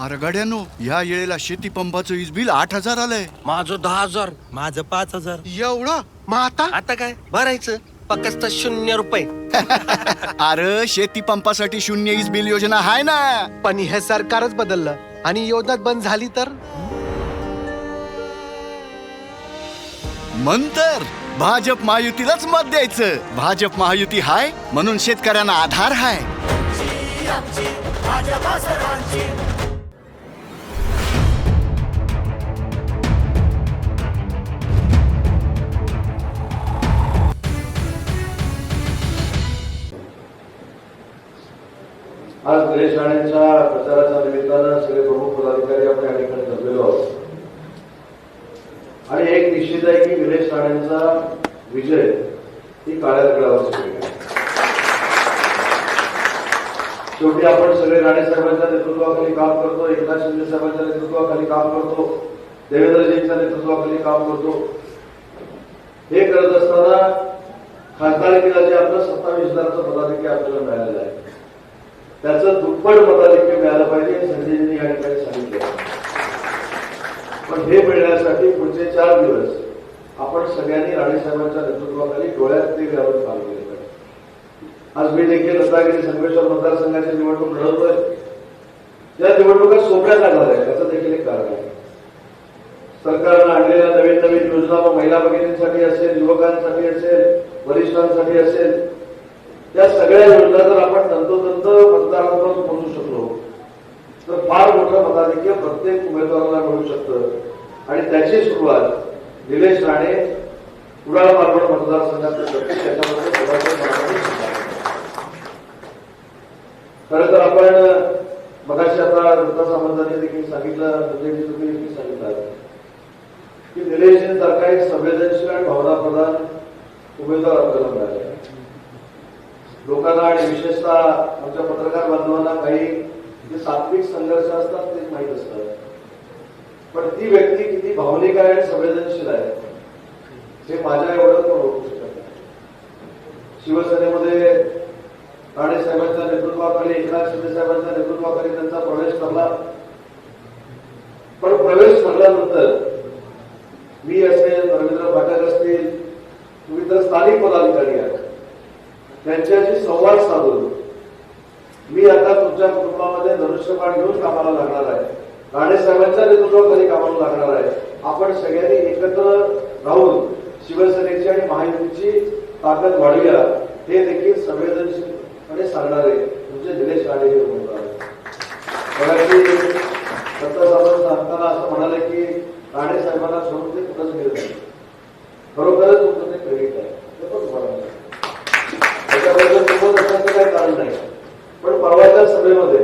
अरे गाड्यानो, या येळेला शेती पंपाचं वीज बिल 8,000 आलंय. माझं 10,000. माझं 5,000. एवढं? मग आता काय भरायचं फक्त 0 रुपये. अरे शेती पंपासाठी शून्य वीज बिल योजना आहे ना. पण हे सरकारच बदललं आणि योजना बंद झाली तर मंतर भाजप महायुतीलाच मत द्यायचं. भाजप महायुती हाय म्हणून शेतकऱ्यांना आधार हाय. आज निलेश राणेंच्या प्रचाराच्या निमित्तानं सगळे प्रमुख पदाधिकारी आपण या ठिकाणी जमलेलो आहोत आणि एक निश्चित आहे की निलेश राणेंचा विजय ही काळ्या दगडावरची वेळ आहे. शेवटी आपण सगळे राणे साहेबांच्या नेतृत्वाखाली काम करतो, एकनाथ शिंदे साहेबांच्या नेतृत्वाखाली काम करतो, देवेंद्रजींच्या नेतृत्वाखाली काम करतो. हे करत असताना खासदारकीला जे आपलं 27,000चं पदाधिकारी आपल्याला मिळालेलं आहे त्याचं दुप्पट मताधिक्य मिळालं पाहिजे हे संजयजींनी या ठिकाणी सांगितलं. पण हे मिळण्यासाठी पुढचे 4 दिवस आपण सगळ्यांनी राणेसाहेबांच्या नेतृत्वाखाली डोळ्यात ते घालून काम केलं पाहिजे. आज मी देखील रत्नागिरी संगमेश्वर मतदारसंघाची निवडणूक लढवतोय. त्या निवडणुका सोप्या जाणार आहे याचं देखील एक कारण आहे. सरकारनं आणलेल्या नवीन नवीन योजना महिला भगिनींसाठी असेल, युवकांसाठी असेल, वरिष्ठांसाठी असेल, या सगळ्या योजना जर आपण तंतोतंत मतदारांपर्यंत पोहोचू शकलो तर फार मोठं मताधिक्य प्रत्येक उमेदवाराला मिळू शकतं आणि त्याची सुरुवात निलेश राणे कुडाळ मालवण मतदारसंघात करतील. त्याच्यामध्ये खरं तर आपण मगाशी आता दत्ता सामंतांनी देखील सांगितलं, संजयजी तुम्ही देखील सांगितलं की निलेशसारखा एक संवेदनशील आणि भावनाप्रधान उमेदवार आपल्याला मिळाले. लोकांना आणि विशेषतः आमच्या पत्रकार बांधवांना काही जे सात्विक संघर्ष असतात तेच माहीत असतात. पण ती व्यक्ती किती भावनिक आहे आणि संवेदनशील आहे हे माझ्या एवढं पण ओळखू शकत नाही. शिवसेनेमध्ये राणे साहेबांच्या नेतृत्वाखाली, एकनाथ शिंदे साहेबांच्या नेतृत्वाखाली त्यांचा प्रवेश ठरला. पण प्रवेश ठरल्यानंतर मी असेल, रवींद्र फाटक असतील, तुम्ही तर स्थानिक पदाधिकारी आहात, त्यांच्याशी संवाद साधून मी आता तुमच्या कुटुंबामध्ये धनुष्यबाण घेऊन कामाला लागणार आहे, राणे साहेबांच्या नेतृत्वाखाली कामाला लागणार आहे. आपण सगळ्यांनी एकत्र राहून शिवसेनेची आणि महायुतीची ताकद वाढूया हे देखील संवेदनशीलपणे सांगणारे तुमचे निलेश राणे हे उमेदवार आहेत. दत्ता सामंत सांगताना असं म्हणाले की राणे साहेबांना सोडून ते कुठंच गेलं नाही. खरोखरच तुमचं ते क्रेडिट आहे, ते पण तुम्हाला त्याच्याबद्दल सोबत असण्याचं काही कारण नाही. पण परवाच्या सभेमध्ये,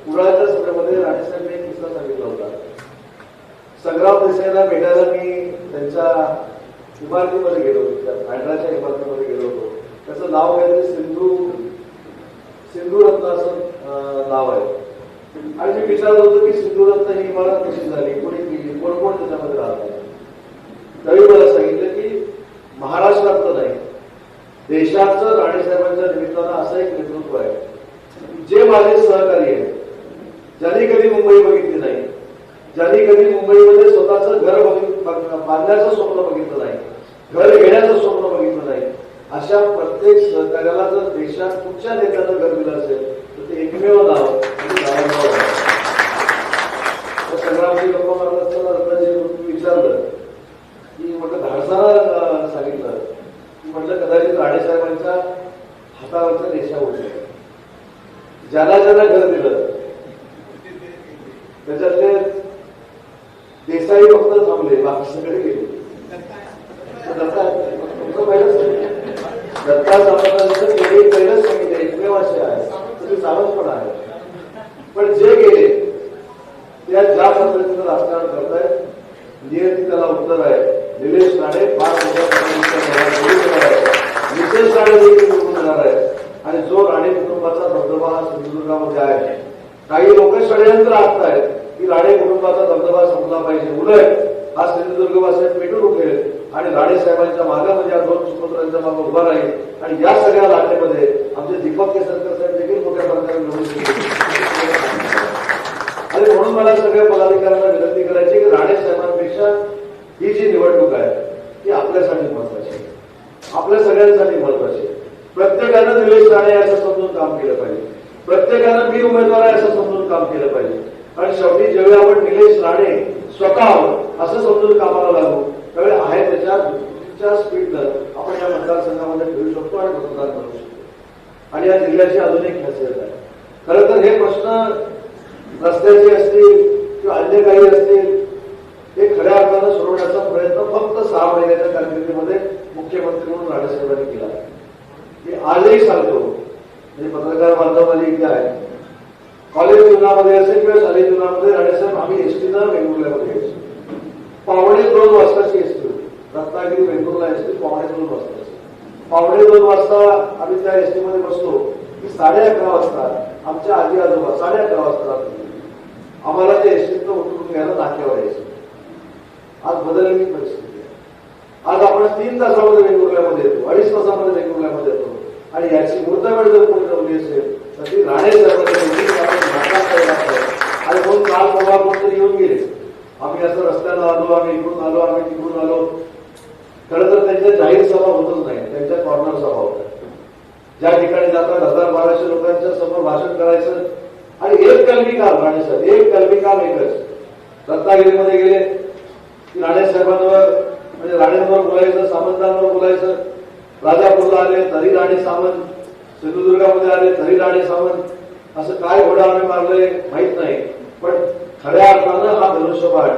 कुडाळच्या सभेमध्ये राणेसाहेबांनी एक किस्सा सांगितला होता. संग्राम देसाईला भेटायला मी त्यांच्या इमारतीमध्ये गेलो होतो, बँड्राच्या इमारतीमध्ये गेलो होतो. त्याचं नाव काहीतरी सिंधुरत्न असं नाव आहे. आणि मी विचारत होतो की सिंधुरत्न ही इमारत कशी झाली, कोणी केली, कोण कोण त्याच्यामध्ये राहत. तरी मला सांगितलं की महाराष्ट्रातलं नाही, देशाचं राणेसाहेबांच्या निमित्तानं असं एक नेतृत्व आहे जे माझे सहकारी आहे, ज्यांनी कधी मुंबई बघितली नाही, ज्यांनी कधी मुंबईमध्ये स्वतःचं घर बांधण्याचं स्वप्न बघितलं नाही, घर घेण्याचं स्वप्न बघितलं नाही, अशा प्रत्येक सहकार्याला जर देशात कुठच्या नेत्यानं घर दिलं असेल तर ते एकमेव नाव आहे. संग्रामची गप्पा मारत असताना रत्नाजी विचारलं की म्हटलं धाडसाला सांगितलं की म्हटलं कदाचित राणेसाहेबांच्या हातावरच्या रेषा होत्या, ज्याला ज्याला घर दिलं त्याच्यातले देसाई फक्त थांबले, बाकी सगळे गेले. तुमचं पहिलंच दत्ता सामंतांचं पहिलंच सांगितलं एकमेव असे आहे, तुम्ही सावध पण आहे. पण जे गेले त्या ज्या पद्धतीनं राजकारण करतायत नियती त्याला उत्तर आहे. निलेश राणे फार मोठ्या निलेश राणे देखील निवडून येणार आहे आणि जो राणे कुटुंबाचा धबधबा हा सिंधुदुर्गामध्ये आहे. काही लोक षडयंत्र आखतायत की राणे कुटुंबाचा धबधबा संपला पाहिजे, उलट हा सिंधुदुर्गवासी पेटून उठेल आणि राणे साहेबांच्या मागे म्हणजे 2 सुपुत्रांच्या मागे उभा राहील आणि या सगळ्या लाटेमध्ये आमचे दीपक केसरकर साहेब देखील मोठ्या प्रकारे निवडून आणि म्हणून म्हणून मला सगळ्या पदाधिकाऱ्यांना विनंती करायची की राणे साहेबांपेक्षा ही जी निवडणूक आहे ती आपल्यासाठी महत्वाची आहे, आपल्या सगळ्यांसाठी महत्वाची आहे. प्रत्येकानं निलेश राणे असं समजून काम केलं पाहिजे, प्रत्येकानं मी उमेदवार आहे असं समजून काम केलं पाहिजे. कारण शेवटी ज्यावेळी आपण निलेश राणे स्वतः असं समजून कामाला लागू त्यावेळी आहे त्याच्या स्पीडनं आपण या मतदारसंघामध्ये फिरू शकतो आणि मतदार करू शकतो. आणि या जिल्ह्याची अजून एक खासियत आहे. खरं तर हे प्रश्न रस्त्याचे असतील किंवा अन्य काही असतील हे खऱ्या अर्थानं सोडवण्याचा प्रयत्न फक्त 6 महिन्याच्या कारकिर्दीमध्ये मुख्यमंत्री म्हणून राणेसाहेबांनी केला आहे. मी आजही सांगतो, म्हणजे पत्रकार बांधव माझे इथे आहे, कॉलेज जीवनामध्ये असेल किंवा शालेय जीवनामध्ये राणेसाहेब आम्ही एसटीनं वेंगुर्ल्यामध्ये यायचो. 1:15 वाजताची एसटी होती, रत्नागिरी वेंगुर्ला एसटी 1:15 वाजताची. 1:15 वाजता आम्ही त्या एसटीमध्ये बसलो की 11:30 वाजता आमच्या आजी आजोबा 11:30 वाजता आम्हाला त्या एसटीतनं उतरून घ्यायला नाक्यावर यायचं. आज बदललेली परिस्थिती आहे. आज आपण 3 तासामध्ये वेंगुर्ल्यामध्ये येतो, 2.5 तासामध्ये वेंगुर्ल्यामध्ये येतो. आणि याची मुहूर्तवेळ जर कोणी ठेवली असेल तर ती राणे साहेबांनी आणि म्हणून काल परवा कोणतरी येऊन गेले, आम्ही असं रस्त्यानं आलो, आम्ही इकडून आलो, आम्ही तिकडून आलो. खरं तर त्यांच्या जाहीर सभा होतच नाही, त्यांच्या कॉर्नर सभा होत्या. ज्या ठिकाणी जातात 1000-1200 लोकांच्या समोर भाषण करायचं आणि एक कलमी काम राणे साहेब, एक कलमी काम एकच. रत्नागिरीमध्ये गेले की राणे साहेबांवर म्हणजे राणेंवर बोलायचं, सामंतांवर बोलायचं. राजापूरला आले तरी राणे सामंत, सिंधुदुर्गामध्ये आले तरी राणे सामंत. असं काय घोडा आम्ही मारलंय माहित नाही, पण खऱ्या अर्थानं हा धनुष्यबाण,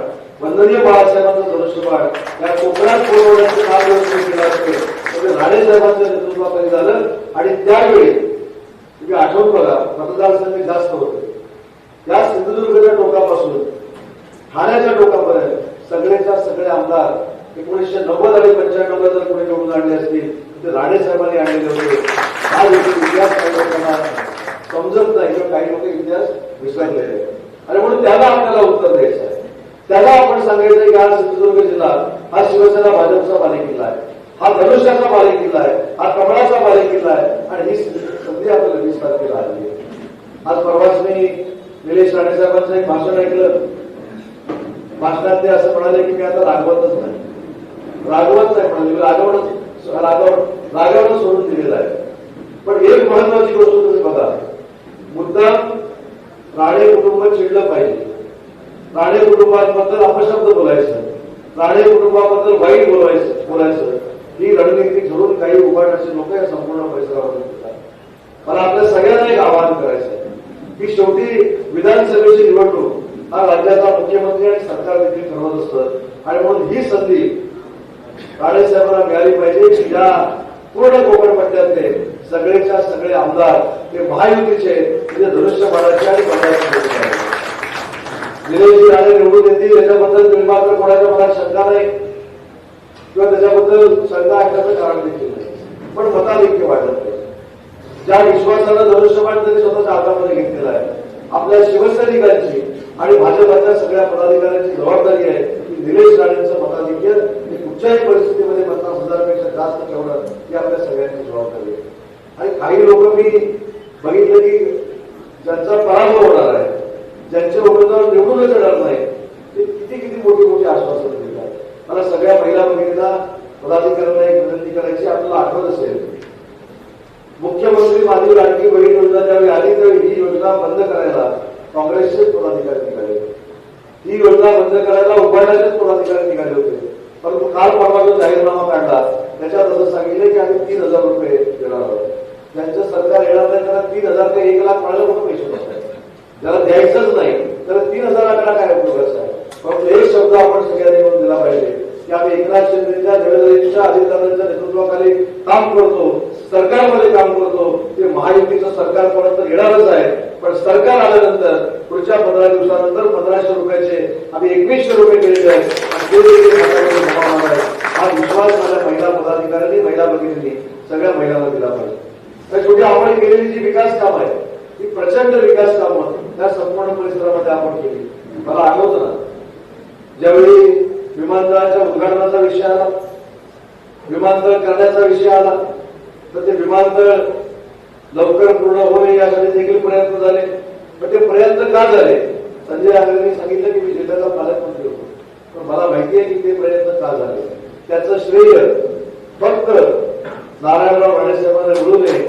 वंदनीय बाळासाहेबांचा धनुष्यबाण या कोकणात पोहोचवण्याचं काम जर केलं असेल राणे साहेबांच्या नेतृत्वाखाली झालं. आणि त्यावेळी तुम्ही आठवून बघा, मतदारसंघ जास्त होते. या सिंधुदुर्गच्या टोकापासून ठाण्याच्या टोकापर्यंत सगळेच्या सगळे आमदार 1990 आणि 95 जर कोणी निवडून आणले असतील तर राणे साहेबांनी आणलेले होते. हा इतिहास काही लोकांना समजत नाही किंवा काही लोक इतिहास विसरलेले. आणि म्हणून त्याला आपल्याला उत्तर द्यायचं आहे. त्याला आपण सांगायचं की हा सिंधुदुर्ग जिल्हा हा शिवसेना भाजपचा बालेकिल्ला आहे, हा धनुष्याचा बालेकिल्ला आहे, हा कमळाचा बालेकिल्ला आहे. आणि ही संधी आपल्याला 20 तारखेला आली आहे. आज परवाच मी निलेश राणे साहेबांचं एक भाषण ऐकलं. भाषणात ते असं म्हणाले की मी आता रागवतच नाही, रागवत नाही म्हणाले, रागावणं सोडून दिलेलं आहे. पण एक महत्वाची गोष्ट तुम्ही बघा, मुद्दाम राणे कुटुंब चिडलं पाहिजे, राणे कुटुंबाबद्दल अपशब्द बोलायचं, राणे कुटुंबाबद्दल वाईट बोलायचं ही रणनीती ठरवून काही उभारण्याचे लोक या संपूर्ण परिसरामध्ये होतात. मला आपल्या सगळ्यांना एक आवाहन करायचं आहे की शेवटी विधानसभेची निवडणूक हा राज्याचा मुख्यमंत्री आणि सरकार देखील ठरवत असतं. आणि म्हणून ही संधी राणे साहेबांना मिळाली पाहिजे की ज्या पूर्ण कोकण पट्ट्यातले सगळेच्या सगळे आमदार ते महायुतीचे म्हणजे धनुष्यबाणाचे आणि बंडाचे निलेश राणे निवडून येतील याच्याबद्दल मात्र कोणाच्या मनात शंका नाही किंवा त्याच्याबद्दल शंका ऐकण्याचं कारण देखील नाही. पण मताधिक्य वाढत नाही. ज्या विश्वासानं धनुष्यबाण त्यांनी स्वतःच्या हातामध्ये घेतलेला आहे, आपल्या शिवसैनिकांची आणि भाजपाच्या सगळ्या पदाधिकाऱ्यांची जबाबदारी आहे की निलेश राणेंचं मताधिक्य हे कुठच्याही परिस्थितीमध्ये 50,000पेक्षा जास्त ठेवणं ही आपल्या सगळ्यांची जबाबदारी आहे. आणि काही लोक मी बघितलं की ज्यांचा पराभव होणार आहे, ज्यांचे उमेदवार निवडूनच येणार नाही, ते किती मोठी आश्वासन देतात. मला सगळ्या महिला भगिनींना पदाधिकाऱ्यांना एक विनंती करायची, आपल्याला आठवत असेल मुख्यमंत्री माझी लाडकी बहीण योजना ज्यावेळी आली त्यावेळी ही योजना बंद करायला काँग्रेसचेच पदाधिकारी निघाले होते. ही योजना बंद करायला उभारण्याचेच पदाधिकारी निघाले होते. परंतु काल परवा जो जाहीरनामा काढला त्याच्यात असं सांगितलं की आम्ही 3,000 रुपये देणार आहोत. ज्यांचं सरकार येणार नाही त्याला 3,000 ते 1,00,000 मिळालं म्हणून पैसे नसतात. ज्याला द्यायचंच नाही तर 3,000 आकडा काय उपयोगाचा आहे. फक्त एक शब्द आपण सगळ्यांनी म्हणून दिला पाहिजे की आम्ही एकनाथ शिंदेच्या देवेंद्रजींच्या अजितदादांच्या नेतृत्वाखाली काम करतो, सरकारमध्ये काम करतो. ते महायुतीचं सरकार परत येणारच आहे. पण सरकार आल्यानंतर पुढच्या 15 दिवसानंतर 1,500 रुपयाचे आम्ही 2,100 रुपये केलेले आहेत. हा विश्वास माझ्या महिला पदाधिकाऱ्यांनी महिला भगिनींनी सगळ्या महिलांना दिला पाहिजे. तर शेवटी आपण केलेली जी विकास काम आहे ती प्रचंड विकास कामं त्या संपूर्ण परिसरामध्ये आपण केली. मला आठवतं ना ज्यावेळी विमानतळाच्या उद्घाटनाचा विषय आला, विमानतळ करण्याचा विषय आला तर ते विमानतळ लवकर पूर्ण होणे यासाठी देखील प्रयत्न झाले. पण ते प्रयत्न का झाले संजय आगरने सांगितलं की मी जिल्ह्याचा पालकमंत्री होतो, पण मला माहिती आहे की ते प्रयत्न का झाले. त्याचं श्रेय फक्त नारायणराव राणेसाहेबांना मिळू नये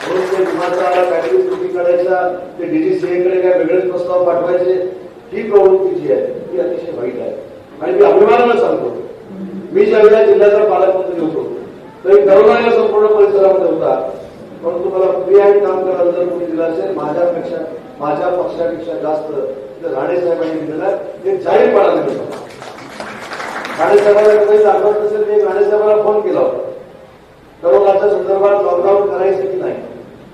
म्हणून ते विमानाला काहीतरी कृती काढायचा, ते DGCA कडे काय वेगळेच प्रस्ताव पाठवायचे, ही प्रवृत्ती जी आहे ती अतिशय वाईट आहे. आणि मी अभिमानानं सांगतो, मी ज्यावेळेला जिल्ह्याचा पालकमंत्री होतो तरी करोना या संपूर्ण परिसरामध्ये होता, परंतु मला फ्री हँड काम करायला जर कोणी दिलं असेल माझ्या पक्षापेक्षा जास्त राणे साहेबांनी दिलेलं हे जाहीरपणाने दिलं. राणे साहेबांना काही दाखवत नसेल मी राणे साहेबांना फोन केला होता करोनाच्या संदर्भात लॉकडाऊन करायचं की नाही,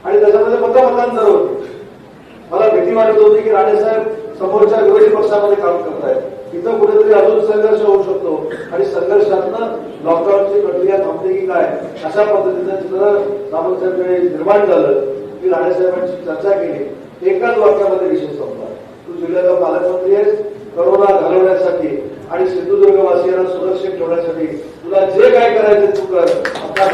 आणि त्याच्यामध्ये मतांतर होते. मला भीती वाटत होती की राणे साहेब समोरच्या विरोधी पक्षामध्ये काम करतायत, तिथं कुठेतरी अजून संघर्ष होऊ शकतो आणि संघर्षातनं लॉकडाऊनची प्रक्रिया थांबते की काय, अशा पद्धतीचं चित्र सामोरच्या निर्माण झालं की राणे साहेबांची चर्चा केली. एकाच वाक्यामध्ये विषय संपला. तू जिल्ह्याचा पालकमंत्री आहेस, करोना घालवण्यासाठी आणि सिंधुदुर्गवासियांना सुरक्षित ठेवण्यासाठी तुला जे काय करायचं तू कर. आपल्या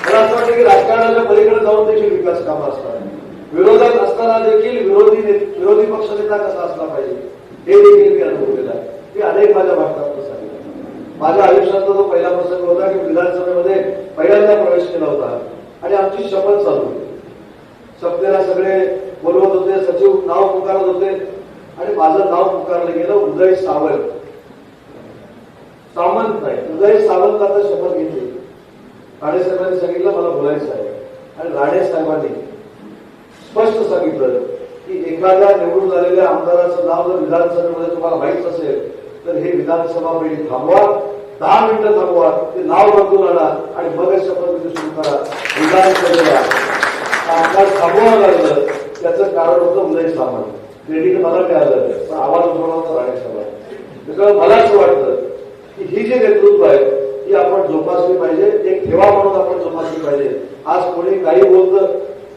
मला असं वाटतं की राजकारणाच्या पलीकडे जाऊन देखील विकास कामं असतात. विरोधात असताना देखील विरोधी पक्षनेता कसा असला पाहिजे हे देखील मी अनुभवलेलं आहे. मी अनेक माझ्या भाषणात सांगितलं. माझ्या आयुष्यातला जो पहिला प्रसंग होता की विधानसभेमध्ये पहिल्यांदा प्रवेश केला होता आणि आमची शपथ चालू होती. शपथेला सगळे बोलवत होते, सचिव नाव पुकारत होते आणि माझं नाव पुकारलं गेलं उदय सावंत. सामंत नाही, उदय सावंत आता शपथ घेतली. राणे साहेबांनी सांगितलं मला बोलायचं आहे, आणि राणे साहेबांनी स्पष्ट सांगितलं की एखाद्या निवडून झालेल्या आमदाराचं नाव जर विधानसभेमध्ये तुम्हाला माहित असेल तर हे विधानसभा बैठक थांबवा, 10 मिनिटं थांबवा, ते नाव बदलून आणा आणि मगच शपथविधी सुरू करा. विधानसभेला आमदार थांबवावं लागलं त्याचं कारण होतं उदय सामंत. क्रेडिट मला मिळालं पण आवाज उठवला होता राणे साहेबांनी. त्याच्यामुळे मला असं वाटतं की ही जी नेतृत्व आहे ती आपण जोपासली पाहिजे, एक ठेवा म्हणून आपण जोपासली पाहिजे. आज कोणी काही बोलतं,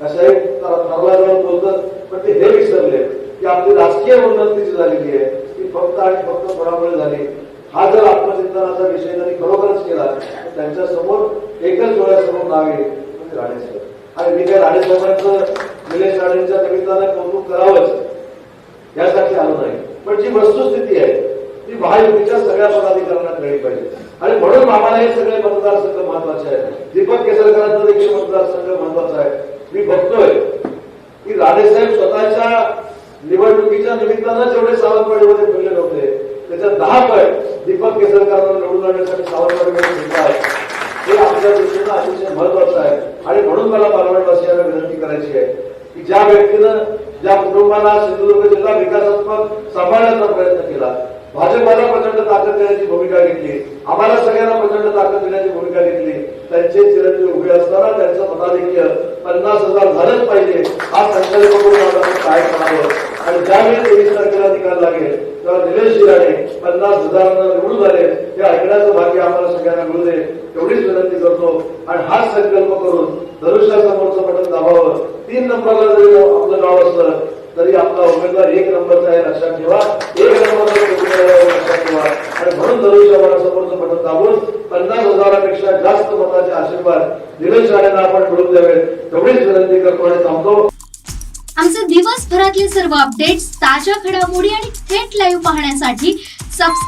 कशाही ठरला जाऊन बोलतं, पण ते हे विसरले की आपली राजकीय उन्नती जी झालेली आहे ती फक्त आणि फक्त कोणामुळे झाली. हा जर आत्मचिंतनाचा विषय त्यांनी खरोखरच केला तर त्यांच्या समोर एकच डोळ्यासमोर नाव येईल म्हणजे राणे साहेब. आणि मी काय राणे साहेबांचं निलेश राणेंच्या निमित्तानं कौतुक करावंच यासाठी आलो नाही, पण जी वस्तुस्थिती आहे ती महायुतीच्या सगळ्या पदाधिकाऱ्यांना कळली पाहिजे. आणि म्हणून आम्हाला हे सगळे मतदारसंघ महत्वाचे आहेत. दीपक केसरकरांचा देखील मतदारसंघ महत्वाचा आहे. मी बघतोय की राणेसाहेब स्वतःच्या निवडणुकीच्या निमित्तानं जेवढे सावंतवाडीमध्ये फिरले नव्हते त्याच्या 10 पट दीपक केसरकरांना निवडून आणण्यासाठी सावंतवाडीमध्ये फिरतात. हे आपल्या दृष्टीनं अतिशय महत्वाचं आहे. आणि म्हणून मला पालवणवासियांना विनंती करायची आहे की ज्या व्यक्तीनं ज्या कुटुंबाला सिंधुदुर्ग जिल्हा विकासात्मक सांभाळण्याचा प्रयत्न केला, भाजपाला प्रचंड ताकद देण्याची भूमिका घेतली, आम्हाला सगळ्यांना प्रचंड ताकद देण्याची भूमिका घेतली, त्यांचे चिरंजीव उभे असताना त्यांचं मताधिक्य 50,000 झालंच पाहिजे हा संकल्प करून आपण काय करावं. आणि ज्यावेळी 23 तारखेला निकाल लागेल तेव्हा निलेश राणे 50,000 निवडून आले हे ऐकण्याचं भाग्य आम्हाला सगळ्यांना मिळू दे एवढीच विनंती करतो. आणि हाच संकल्प करून धनुष्यासमोरचं बटन दाबावं. 3 नंबरला जरी आपलं नाव असलं तरी आपला उमेदवार 1 नंबरचा आहे लक्षात ठेवा. 1 नंबरचा लक्षात ठेवा. आणि म्हणून धनुष्यासमोरचं बटन दाबून 50,000पेक्षा जास्त मताचे आशीर्वाद निलेश राणेंना आपण मिळवून द्यावेत एवढीच विनंती करतो आणि थांबतो. आमचे दिवसभरातले सर्व अपडेट्स, ताज्या घडामोडी आणि थेट लाईव्ह पाहण्यासाठी सबस्क्राईब